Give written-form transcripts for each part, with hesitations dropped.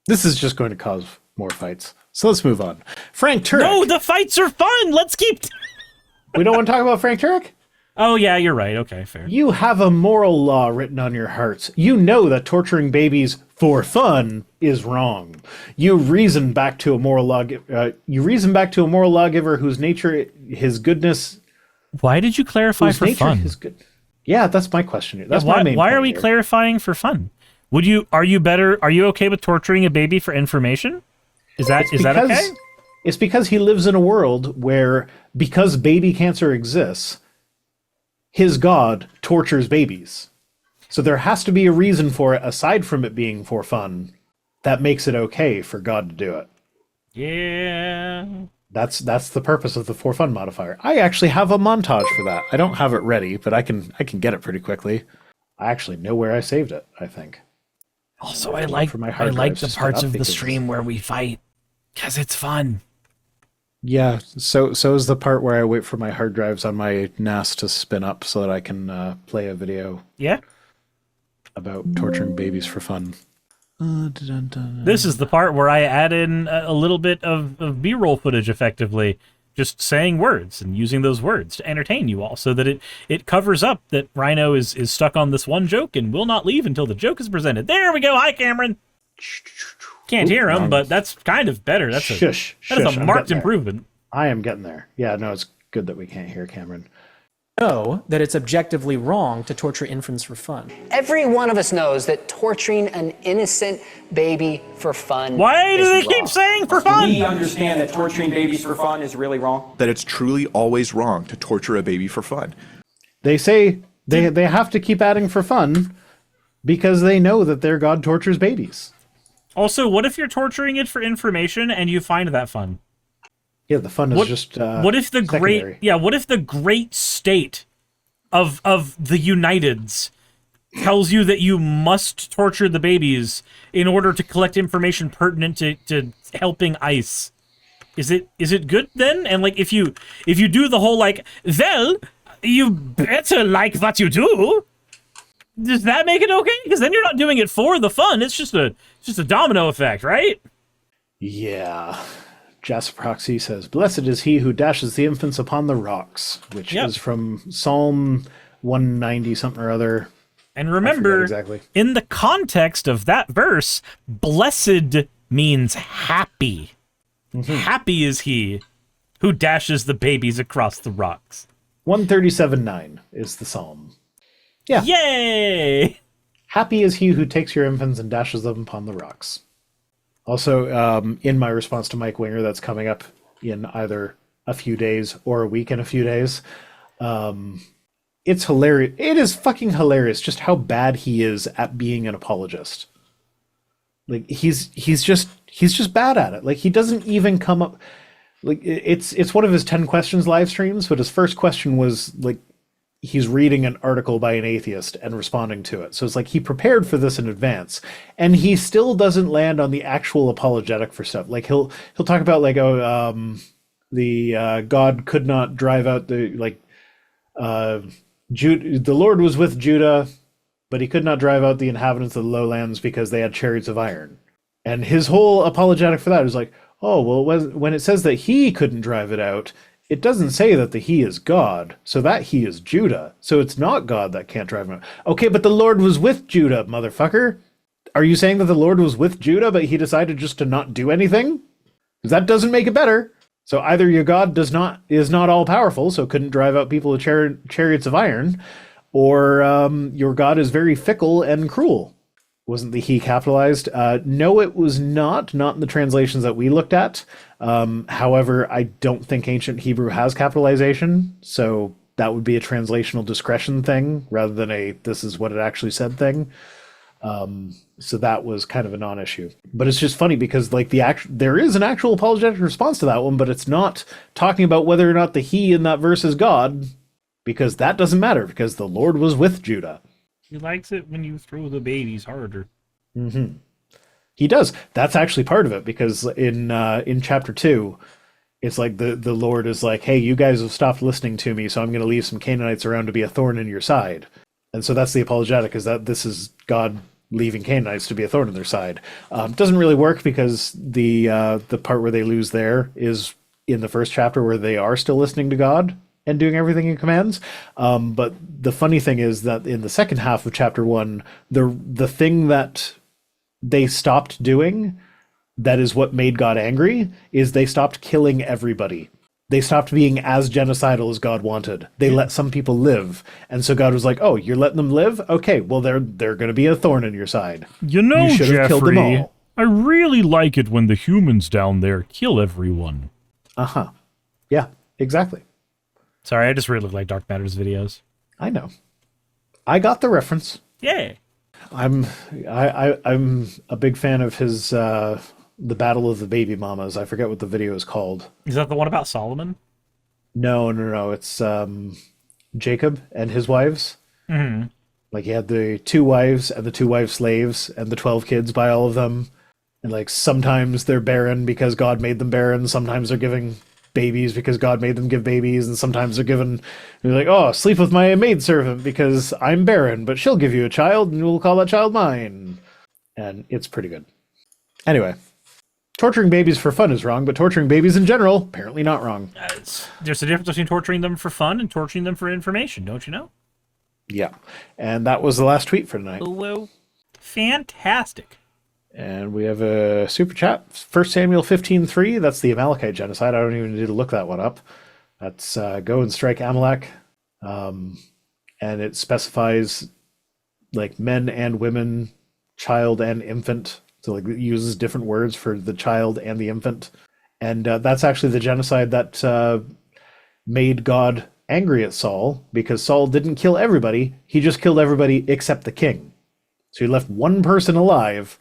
This is just going to cause more fights. So let's move on. Frank Turek. No, the fights are fun. Let's keep... We don't want to talk about Frank Turek? Oh, yeah, you're right. Okay, fair. You have a moral law written on your hearts. You know that torturing babies for fun is wrong. You reason back to a moral lawgiver whose nature, his goodness. Why did you clarify for fun? Yeah, that's my question. That's my main. Why are we here. clarifying for fun? Are you okay with torturing a baby for information? Is that okay? It's because he lives in a world where, because baby cancer exists, his god tortures babies. So there has to be a reason for it, aside from it being for fun, that makes it okay for God to do it. Yeah. That's the purpose of the for fun modifier. I actually have a montage for that. I don't have it ready, but I can get it pretty quickly. I actually know where I saved it, I think. Also, I like the parts of the stream where we fight, because it's fun. Yeah, so is the part where I wait for my hard drives on my NAS to spin up so that I can play a video. Yeah. About torturing babies for fun. This is the part where I add in a little bit of B-roll footage, effectively, just saying words and using those words to entertain you all, so that it covers up that Rhino is stuck on this one joke and will not leave until the joke is presented. There we go. Hi, Cameron. Can't hear him, but that's kind of better. That is a marked improvement. I am getting there. Yeah, no, it's good that we can't hear Cameron. Know that it's objectively wrong to torture infants for fun. Every one of us knows that torturing an innocent baby for fun. Why do they keep saying for fun? We understand that torturing babies for fun is really wrong. That it's truly always wrong to torture a baby for fun. They say they have to keep adding for fun because they know that their god tortures babies. Also, what if you're torturing it for information and you find that fun? Yeah, the fun is just what if the secondary. what if the great state of the Uniteds tells you that you must torture the babies in order to collect information pertinent to helping ICE? Is it good then? And like if you do the whole like, well, you better like what you do, does that make it okay? Because then you're not doing it for the fun. It's just a domino effect, right? Yeah. Jasproxy says, "Blessed is he who dashes the infants upon the rocks," which is from Psalm 190 something or other. And remember, exactly. In the context of that verse, blessed means happy. Mm-hmm. Happy is he who dashes the babies across the rocks. 137:9 is the psalm. Yeah. Yay! Happy is he who takes your infants and dashes them upon the rocks. Also, in my response to Mike Winger, that's coming up in either a few days or a week and a few days. It's hilarious. It is fucking hilarious just how bad he is at being an apologist. Like he's just bad at it. Like he doesn't even come up. Like it's one of his 10 questions live streams, but his first question was like he's reading an article by an atheist and responding to it. So it's like he prepared for this in advance, and he still doesn't land on the actual apologetic for stuff. Like he'll talk about like the God could not drive out the the Lord was with Judah, but he could not drive out the inhabitants of the lowlands because they had chariots of iron. And his whole apologetic for that is like, oh well, when it says that he couldn't drive it out, it doesn't say that the he is God, so that he is Judah. So it's not God that can't drive him out. Okay, but the Lord was with Judah, motherfucker. Are you saying that the Lord was with Judah, but he decided just to not do anything? Because that doesn't make it better. So either your God is not all powerful, so couldn't drive out people with chariots of iron, or your God is very fickle and cruel. Wasn't the he capitalized? No, it was not in the translations that we looked at. However, I don't think ancient Hebrew has capitalization, so that would be a translational discretion thing rather than a this is what it actually said thing. So that was kind of a non-issue. But it's just funny because like there is an actual apologetic response to that one, but it's not talking about whether or not the he in that verse is God, because that doesn't matter because the Lord was with Judah. He likes it when you throw the babies harder. Mm-hmm. He does. That's actually part of it, because in chapter 2, it's like the Lord is like, hey, you guys have stopped listening to me, so I'm going to leave some Canaanites around to be a thorn in your side. And so that's the apologetic, is that this is God leaving Canaanites to be a thorn in their side. Doesn't really work because the part where they lose there is in the first chapter where they are still listening to God and doing everything he commands. But the funny thing is that in the second half of chapter 1, the thing that they stopped doing, that is what made God angry, is they stopped killing everybody. They stopped being as genocidal as God wanted. They let some people live. And so God was like, oh, you're letting them live? Okay, well, they're going to be a thorn in your side. You know, You should have killed them Jeffrey, all. I really like it when the humans down there kill everyone. Uh-huh. Yeah, exactly. Sorry, I just really like Dark Matter's videos. I know. I got the reference. Yay. I'm a big fan of his the Battle of the Baby Mamas. I forget what the video is called. Is that the one about Solomon? No. It's Jacob and his wives. Mm-hmm. Like he had the 2 wives and the 2 wives slaves and the 12 kids by all of them. And like sometimes they're barren because God made them barren. Sometimes they're giving babies because God made them give babies. And sometimes they're like, oh, sleep with my maidservant because I'm barren, but she'll give you a child and we'll call that child mine. And it's pretty good. Anyway, torturing babies for fun is wrong, but torturing babies in general, apparently not wrong. There's a difference between torturing them for fun and torturing them for information, don't you know? Yeah. And that was the last tweet for tonight. Hello. Fantastic. And we have a super chat. 1 Samuel 15:3. That's the Amalekite genocide. I don't even need to look that one up. That's go and strike Amalek. And it specifies like men and women, child and infant. So like it uses different words for the child and the infant. And that's actually the genocide that made God angry at Saul, because Saul didn't kill everybody. He just killed everybody except the king. So he left one person alive,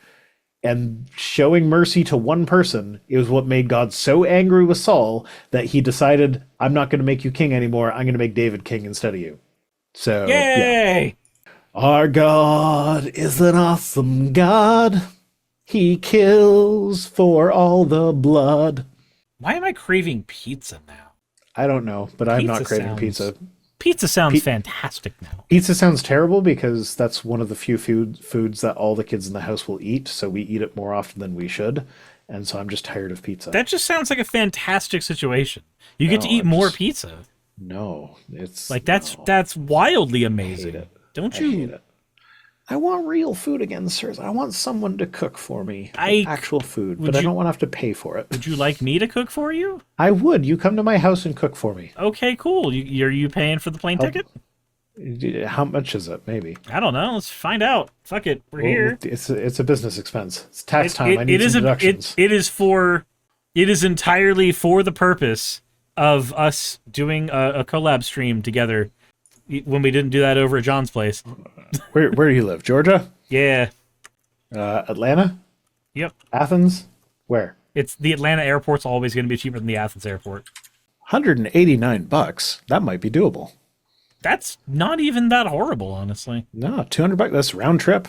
and showing mercy to one person is what made God so angry with Saul that he decided, I'm not going to make you king anymore. I'm going to make David king instead of you. So, Yay! yeah. Our God is an awesome God. He kills for all the blood. Why am I craving pizza now? I don't know, but I'm not Pizza craving sounds- pizza. Pizza sounds fantastic now. Pizza sounds terrible because that's one of the few foods that all the kids in the house will eat, so we eat it more often than we should, and so I'm just tired of pizza. That just sounds like a fantastic situation. You get to No, eat I'm more just- pizza. No, it's Like that's wildly amazing. it. Don't I you? hate it. I want real food again, sirs. I want someone to cook for me. I- Actual food, would but I you- don't want to have to pay for it. Would you like me to cook for you? I would. You come to my house and cook for me. Okay, cool. Are you paying for the plane ticket? How much is it? Maybe. I don't know. Let's find out. Fuck it. We're here. It's a business expense. It's tax time. I need it some is deductions. it is entirely for the purpose of us doing a collab stream together when we didn't do that over at John's place. Where do you live? Georgia? Yeah. Atlanta? Yep. Athens? Where? It's the Atlanta airport's always going to be cheaper than the Athens airport. $189. That might be doable. That's not even that horrible, honestly. No, $200. That's round trip.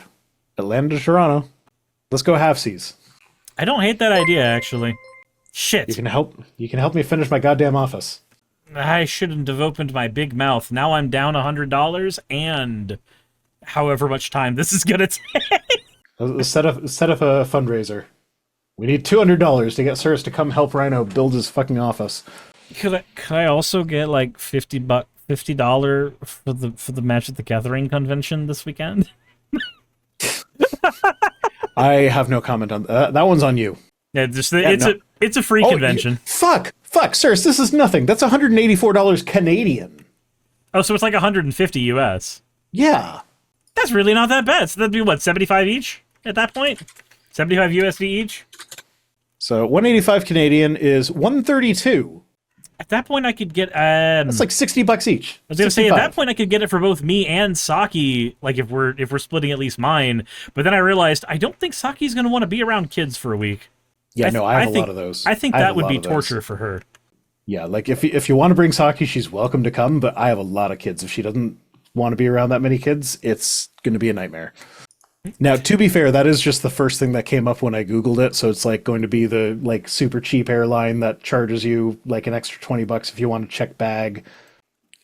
Atlanta to Toronto. Let's go halfsies. I don't hate that idea, actually. You Shit. can help me finish my goddamn office. I shouldn't have opened my big mouth. Now I'm down $100 and however much time this is going to take. Let's set up a fundraiser. We need $200 to get Cyrus to come help Rhino build his fucking office. Could I also get like $50 for the match at the Gathering convention this weekend? I have no comment on that. That one's on you. Yeah, it's a free convention. Fuck, Cyrus, this is nothing. That's $184 Canadian. Oh, so it's like 150 US. Yeah. That's really not that bad. So that'd be what, 75 each at that point? 75 USD each? So 185 Canadian is 132. At that point I could get That's like $60 each. I was gonna say at 65. that point I could get it for both me and Saki, like if we're splitting at least mine. But then I realized I don't think Saki's gonna want to be around kids for a week. Yeah, no, I have a think, lot of those. I think I have that a would lot be of those. torture for her. Yeah, like if you want to bring Saki, she's welcome to come, but I have a lot of kids. If she doesn't want to be around that many kids, it's going to be a nightmare. Now, to be fair, that is just the first thing that came up when I Googled it. So it's like going to be the like super cheap airline that charges you like an extra $20 if you want to check bag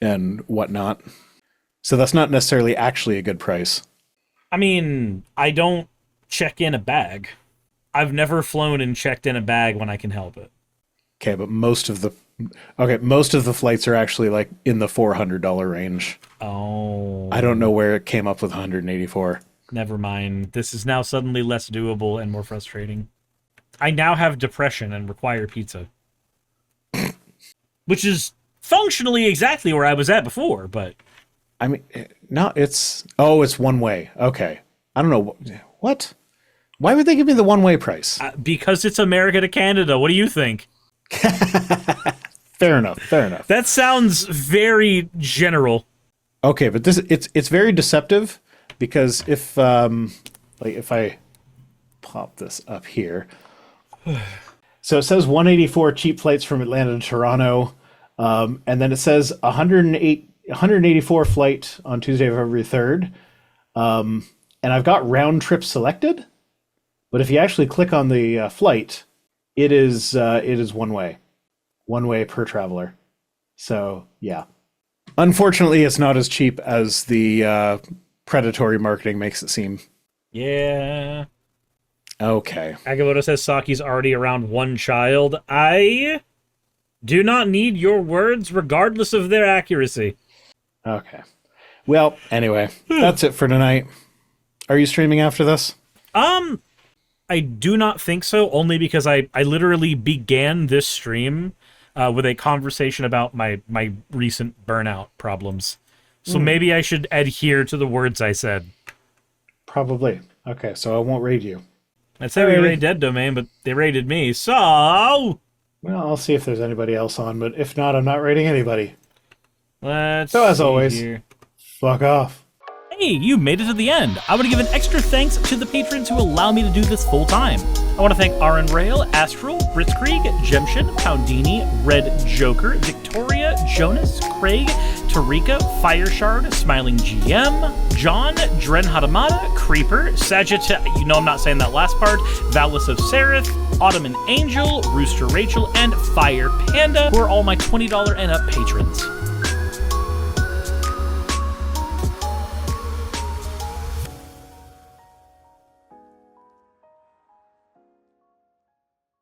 and whatnot. So that's not necessarily actually a good price. I mean, I don't check in a bag. I've never flown and checked in a bag when I can help it. Okay, but most of the flights are actually like in the $400 range. Oh. I don't know where it came up with 184. Never mind. This is now suddenly less doable and more frustrating. I now have depression and require pizza. Which is functionally exactly where I was at before, but... I mean, no, it's one way. Okay. I don't know. What? Why would they give me the one-way price? Because it's America to Canada. What do you think? Fair enough. That sounds very general. Okay, but it's very deceptive because if I pop this up here, so it says 184 cheap flights from Atlanta to Toronto, and then it says 184 flight on Tuesday, February 3rd, and I've got round trip selected, but if you actually click on the flight, it is one way per traveler. So yeah. Unfortunately, it's not as cheap as the predatory marketing makes it seem. Yeah. Okay. Agamotto says Saki's already around one child. I do not need your words, regardless of their accuracy. Okay. Well, anyway, that's it for tonight. Are you streaming after this? I do not think so, only because I literally began this stream with a conversation about my recent burnout problems. So maybe I should adhere to the words I said. Probably. Okay, so I won't raid you. I'd say we raid Dead Domain, but they raided me, so... Well, I'll see if there's anybody else on, but if not, I'm not raiding anybody. Let's So as see always, here. fuck off. Hey, you made it to the end. I want to give an extra thanks to the patrons who allow me to do this full time. I want to thank Aaron Rail, Astral, Britzkrieg, Jemshin, Poundini, Red Joker, Victoria, Jonas, Craig, Tarika, Fireshard, Smiling GM, John, Dren Hadamada, Creeper, Sagitta, you know I'm not saying that last part, Valis of Seraph, Ottoman Angel, Rooster Rachel, and Fire Panda, who are all my $20 and up patrons.